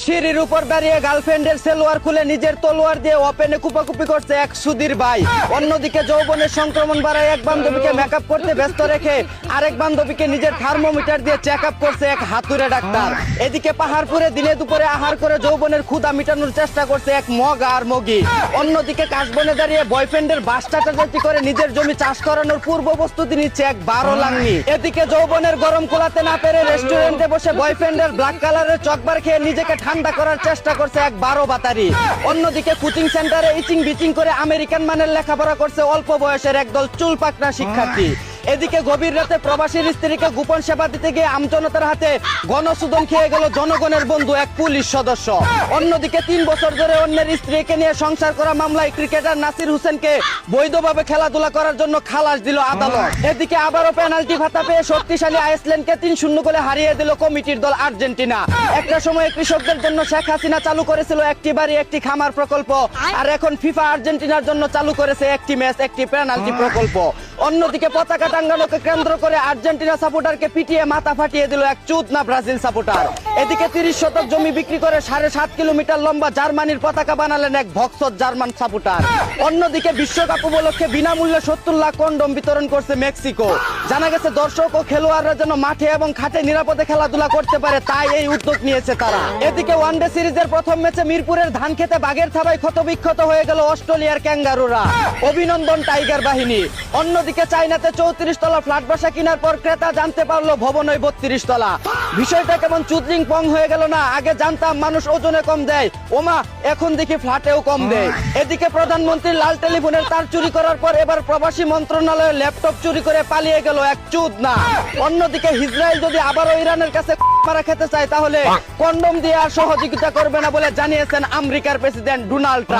সিঁড়ির উপর দাঁড়িয়ে গার্লফ্রেন্ডের সেলোয়ার খুলে নিজের তলোয়ার দিয়ে ওপেনে কুপাকুপি করছে এক সুধীর ভাই। অন্যদিকে যৌবনের সংক্রমণ বাড়ায় এক বান্ধবীকে মেকআপ করতে ব্যস্ত রেখে আরেক বান্ধবীকে নিজের থার্মোমিটার দিয়ে চেক আপ করছে এক হাতুড়ে ডাক্তার। এদিকে পাহাড়পুরে দিনে দুপুরে আহার করে যৌবনের ক্ষুধা মিটানোর চেষ্টা করছে এক মগ আর মগি। অন্যদিকে কাশবনে দাঁড়িয়ে বয়ফ্রেন্ডের বাস চাটাচাটি করে নিজের জমি চাষ করানোর পূর্ব প্রস্তুতি নিচ্ছে এক 12 লাঙ্গি। এদিকে যৌবনের গরম কোলাতে না পেরে রেস্টুরেন্টে বসে বয়ফ্রেন্ডের ব্ল্যাক কালারের চকবার খেয়ে নিজেকে ঠান্ডা করার চেষ্টা করছে এক 12 বাতারি। অন্যদিকে কোচিং সেন্টারে ইচিং বিচিং করে আমেরিকান মানের লেখাপড়া করছে অল্প বয়সের একদল চুলপাকনা শিক্ষার্থী। এদিকে গভীর রাতে প্রবাসীর স্ত্রীকে গোপন সেবা দিতে গিয়ে আমজনতার হাতে গণশোধন খেয়ে গেল জনগণের বন্ধু এক পুলিশ সদস্য। অন্যদিকে 3 বছর ধরে অন্যের স্ত্রীকে নিয়ে সংসার করা মামলায় ক্রিকেটার নাসির হোসেনকে বৈধভাবে খেলাধুলা করার জন্য খালাস দিল আদালত। এদিকে আবারও পেনাল্টি ভাতা পেয়ে শক্তিশালী আইসল্যান্ডকে 3-0 গোলে হারিয়ে দিল কমিটির দল আর্জেন্টিনা। একটা সময় কৃষকদের জন্য শেখ হাসিনা চালু করেছিল একটি বাড়ি একটি খামার প্রকল্প, আর এখন ফিফা আর্জেন্টিনার জন্য চালু করেছে একটি ম্যাচ একটি পেনাল্টি প্রকল্প। অন্যদিকে পতাকা টাঙ্গানোকে কেন্দ্র করে আর্জেন্টিনা সাপোর্টারকে পিটিয়ে মাথা ফাটিয়ে দিল এক চুদনা ব্রাজিল সাপোর্টার। এদিকে 30 শতক জমি বিক্রি করে 7.5 কিলোমিটার লম্বা জার্মানির পতাকা বানালেন এক ভক্সত জার্মান সাপোর্টার। অন্যদিকে বিশ্বকাপ উপলক্ষে বিনামূল্যে 70 লাখ কন্ডম বিতরণ করছে মেক্সিকো। জানা গেছে দর্শক ও খেলোয়াড়রা যেন মাঠে এবং খাটে নিরাপদে খেলাধুলা করতে পারে, তাই এই উদ্যোগ নিয়েছে তারা। এদিকে ওয়ানডে সিরিজের প্রথম ম্যাচে মিরপুরের ধান খেতে বাঘের থাবায় ক্ষতবিক্ষত হয়ে গেল অস্ট্রেলিয়ার ক্যাঙ্গারুরা। অভিনন্দন টাইগার বাহিনী। অন্যদিকে চাইনাতে 34 তলা ফ্ল্যাট বাসা কেনার পর ক্রেতা জানতে পারলো ভবনই 32 তলা। বিষয়টা কেমন চুদলিং পং হয়ে গেল না? আগে জানতাম মানুষ ওজনে কম দেয়, ওমা এখন দেখি ফ্ল্যাটেও কম দেয়। এদিকে প্রধানমন্ত্রীর লাল টেলিফোনের তার চুরি করার পর এবার প্রবাসী মন্ত্রণালয়ের ল্যাপটপ চুরি করে পালিয়ে গেল এক চুদনা। অন্যদিকে ইসরায়েল যদি আবারও ইরানের কাছে মারা খেতে চায় তাহলে কন্ডম দিয়ে আর সহযোগিতা করবে না বলে জানিয়েছেন আমেরিকার প্রেসিডেন্ট ডোনাল্ড ট্রাম্প।